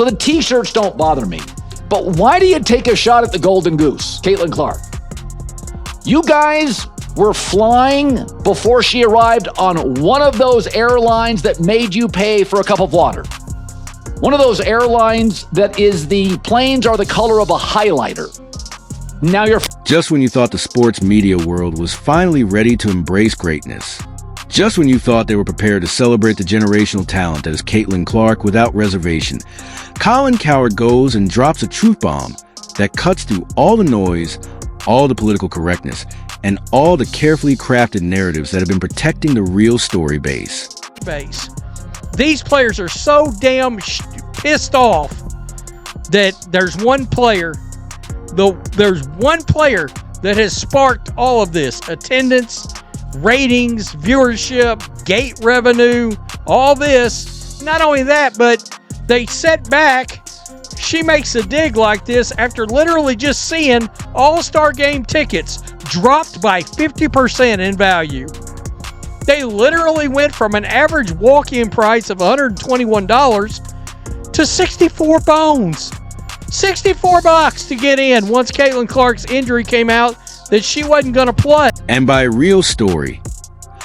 So the t-shirts don't bother me. But why do you take a shot at the Golden Goose, Caitlin Clark? You guys were flying before she arrived on one of those airlines that made you pay for a cup of water. One of those airlines that is the planes are the color of a highlighter. Now you're... Just when you thought the sports media world was finally ready to embrace greatness. Just when you thought they were prepared to celebrate the generational talent that is Caitlin Clark without reservation, Colin Cowherd goes and drops a truth bomb that cuts through all the noise, all the political correctness, and all the carefully crafted narratives that have been protecting the real story base. These players are so damn pissed off that there's one player that has sparked all of this. Attendance, ratings, viewership, gate revenue, all this. Not only that, but they set back. She makes a dig like this after literally just seeing All-Star Game tickets dropped by 50% in value. They literally went from an average walk-in price of $121 to 64 bones. $64 to get in once Caitlin Clark's injury came out that she wasn't going to play. And by real story,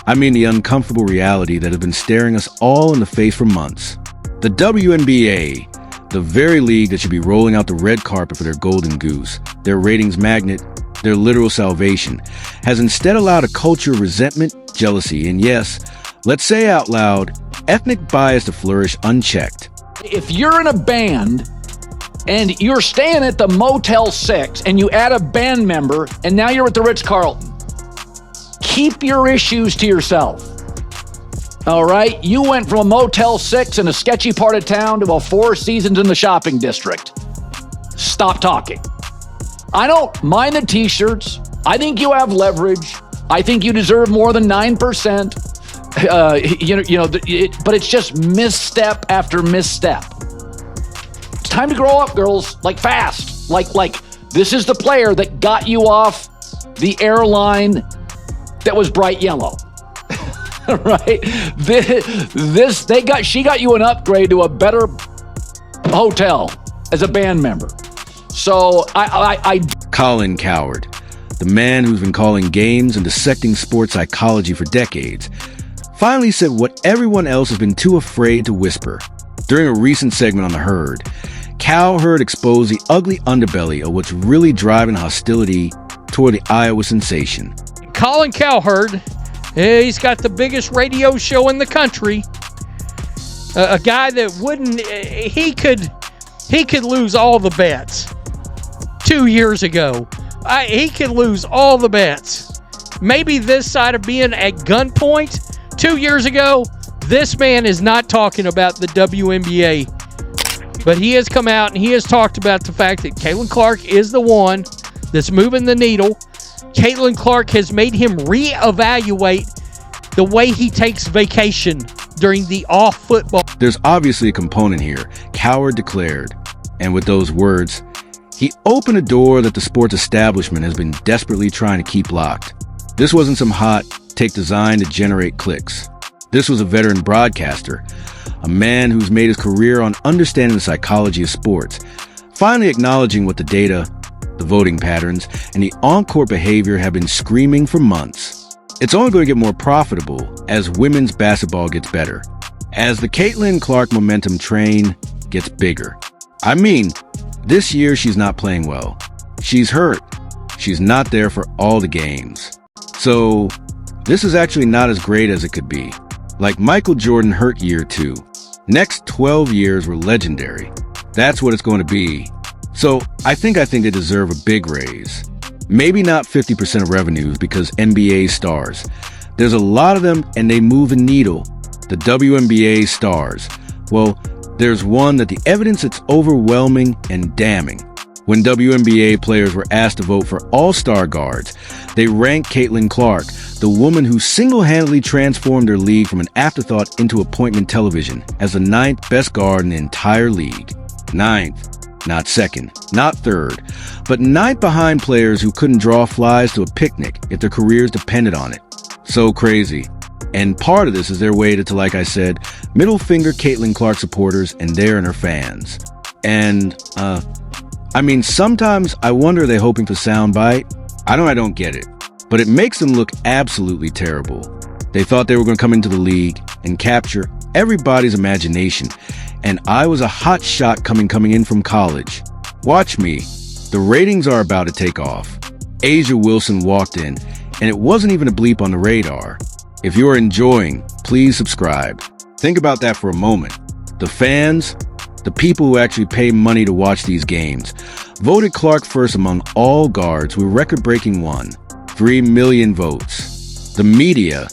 I mean the uncomfortable reality that has been staring us all in the face for months. The WNBA, the very league that should be rolling out the red carpet for their golden goose, their ratings magnet, their literal salvation, has instead allowed a culture of resentment, jealousy, and yes, let's say out loud, ethnic bias to flourish unchecked. If you're in a band and you're staying at the Motel 6 and you add a band member and now you're at the Ritz-Carlton, keep your issues to yourself. All right? You went from a Motel 6 in a sketchy part of town to a Four Seasons in the shopping district. Stop talking. I don't mind the t-shirts. I think you have leverage. I think you deserve more than 9%. But it's just misstep after misstep. It's time to grow up, girls. Like fast. Like this is the player that got you off the airline that was bright yellow. Right? She got you an upgrade to a better hotel as a band member. So Colin Cowherd, the man who's been calling games and dissecting sports psychology for decades, finally said what everyone else has been too afraid to whisper. During a recent segment on The Herd, Cowherd exposed the ugly underbelly of what's really driving hostility toward the Iowa sensation. Colin Cowherd, he's got the biggest radio show in the country. A guy that he could lose all the bets 2 years ago. He could lose all the bets. Maybe this side of being at gunpoint 2 years ago, this man is not talking about the WNBA. But he has come out and he has talked about the fact that Caitlin Clark is the one that's moving the needle. Caitlin Clark has made him reevaluate the way he takes vacation during the off football. There's obviously a component here, Cowherd declared. And with those words, he opened a door that the sports establishment has been desperately trying to keep locked. This wasn't some hot take design to generate clicks. This was a veteran broadcaster, a man who's made his career on understanding the psychology of sports, finally acknowledging what the data, the voting patterns, and the on-court behavior have been screaming for months. It's only going to get more profitable as women's basketball gets better, as the Caitlin Clark momentum train gets bigger. I mean, this year she's not playing well. She's hurt. She's not there for all the games. So this is actually not as great as it could be. Like Michael Jordan hurt year 2. Next 12 years were legendary. That's what it's going to be. So I think they deserve a big raise. Maybe not 50% of revenues because NBA stars. There's a lot of them and they move the needle. The WNBA stars. Well, there's one that the evidence is overwhelming and damning. When WNBA players were asked to vote for all-star guards, they ranked Caitlin Clark, the woman who single-handedly transformed their league from an afterthought into appointment television, as the 9th best guard in the entire league. 9th, not 2nd, not 3rd, but 9th behind players who couldn't draw flies to a picnic if their careers depended on it. So crazy. And part of this is their way to, like I said, middle finger Caitlin Clark supporters and their and her fans. And, sometimes I wonder, are they hoping for soundbite? I don't get it. But it makes them look absolutely terrible. They thought they were going to come into the league and capture everybody's imagination. And I was a hot shot coming in from college. Watch me. The ratings are about to take off. A'ja Wilson walked in, and it wasn't even a bleep on the radar. If you're enjoying, please subscribe. Think about that for a moment. The fans, the people who actually pay money to watch these games, voted Clark first among all guards with a record-breaking 3 million votes. The media,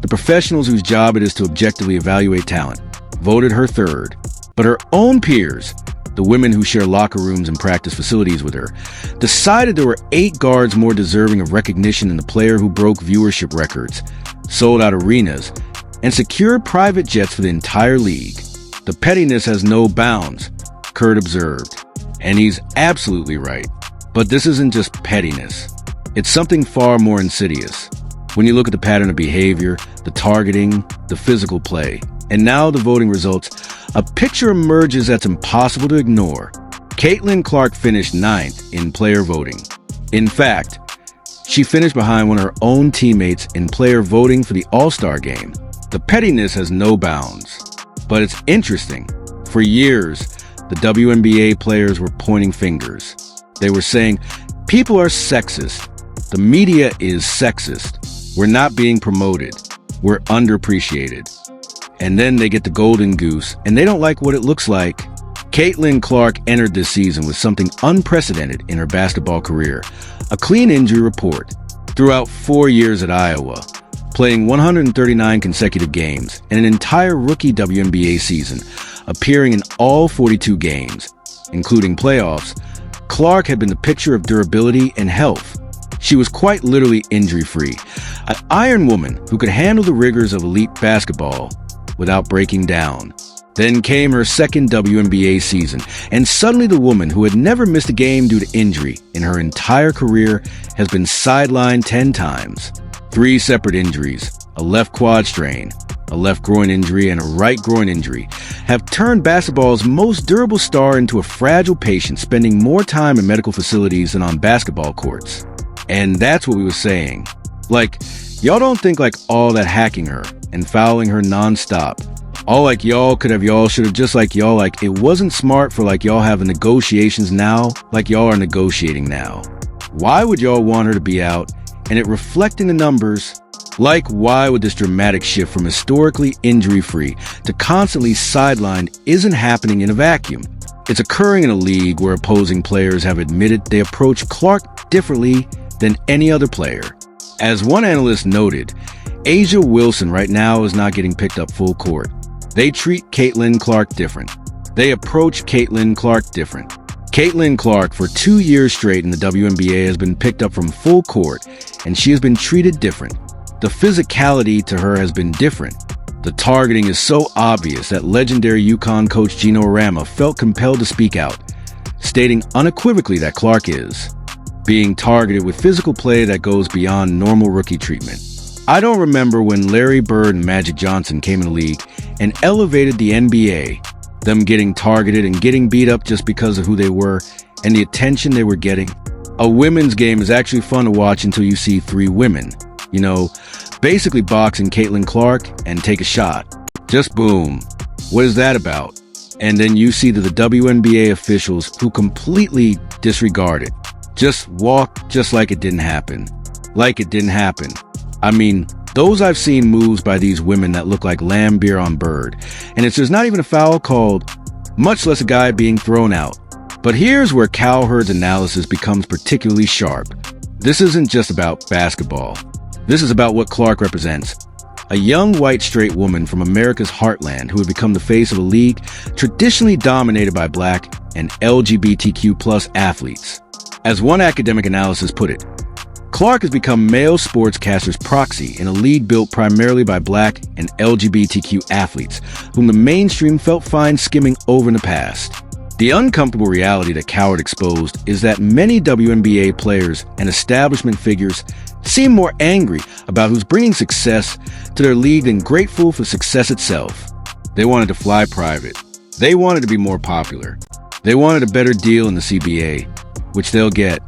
the professionals whose job it is to objectively evaluate talent, voted her third. But her own peers, the women who share locker rooms and practice facilities with her, decided there were 8 guards more deserving of recognition than the player who broke viewership records, sold out arenas, and secured private jets for the entire league. The pettiness has no bounds, Cowherd observed. And he's absolutely right. But this isn't just pettiness. It's something far more insidious. When you look at the pattern of behavior, the targeting, the physical play, and now the voting results, a picture emerges that's impossible to ignore. Caitlin Clark finished 9th in player voting. In fact, she finished behind one of her own teammates in player voting for the All-Star game. The pettiness has no bounds. But it's interesting. For years, the WNBA players were pointing fingers. They were saying, people are sexist. The media is sexist. We're not being promoted. We're underappreciated. And then they get the golden goose, and they don't like what it looks like. Caitlin Clark entered this season with something unprecedented in her basketball career, a clean injury report. Throughout 4 years at Iowa, playing 139 consecutive games and an entire rookie WNBA season, appearing in all 42 games, including playoffs, Clark had been the picture of durability and health. She was quite literally injury-free, an iron woman who could handle the rigors of elite basketball without breaking down. Then came her second WNBA season, and suddenly the woman who had never missed a game due to injury in her entire career has been sidelined 10 times. 3 separate injuries, a left quad strain, a left groin injury, and a right groin injury, have turned basketball's most durable star into a fragile patient spending more time in medical facilities than on basketball courts. And that's what we were saying. Y'all don't think all that hacking her and fouling her nonstop, all y'all could have, y'all should have, just y'all, it wasn't smart for y'all having negotiations now, y'all are negotiating now. Why would y'all want her to be out and it reflecting the numbers? Why would this dramatic shift from historically injury-free to constantly sidelined isn't happening in a vacuum? It's occurring in a league where opposing players have admitted they approach Clark differently than any other player. As one analyst noted, A'ja Wilson right now is not getting picked up full court. They treat Caitlin Clark different. They approach Caitlin Clark different. Caitlin Clark, for 2 years straight in the WNBA, has been picked up from full court, and she has been treated different. The physicality to her has been different. The targeting is so obvious that legendary UConn coach Gino Arama felt compelled to speak out, stating unequivocally that Clark is being targeted with physical play that goes beyond normal rookie treatment. I don't remember when Larry Bird and Magic Johnson came in the league and elevated the NBA, them getting targeted and getting beat up just because of who they were and the attention they were getting. A women's game is actually fun to watch until you see 3 women, basically boxing Caitlin Clark and take a shot. Just boom. What is that about? And then you see the WNBA officials who completely disregard it. Just walk just like it didn't happen. Like it didn't happen. Those I've seen moves by these women that look like Lambeer on Bird, and there's not even a foul called, much less a guy being thrown out. But here's where Cowherd's analysis becomes particularly sharp. This isn't just about basketball. This is about what Clark represents. A young white straight woman from America's heartland who had become the face of a league traditionally dominated by Black and LGBTQ+ athletes. As one academic analysis put it, Clark has become male sportscasters' proxy in a league built primarily by Black and LGBTQ athletes, whom the mainstream felt fine skimming over in the past. The uncomfortable reality that Cowherd exposed is that many WNBA players and establishment figures seem more angry about who's bringing success to their league than grateful for success itself. They wanted to fly private. They wanted to be more popular. They wanted a better deal in the CBA, which they'll get.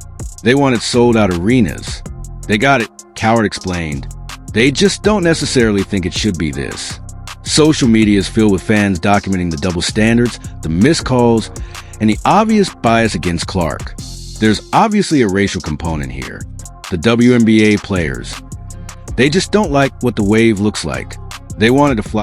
They wanted sold-out arenas. They got it, Cowherd explained. They just don't necessarily think it should be this. Social media is filled with fans documenting the double standards, the missed calls, and the obvious bias against Clark. There's obviously a racial component here. The WNBA players. They just don't like what the wave looks like. They wanted to fly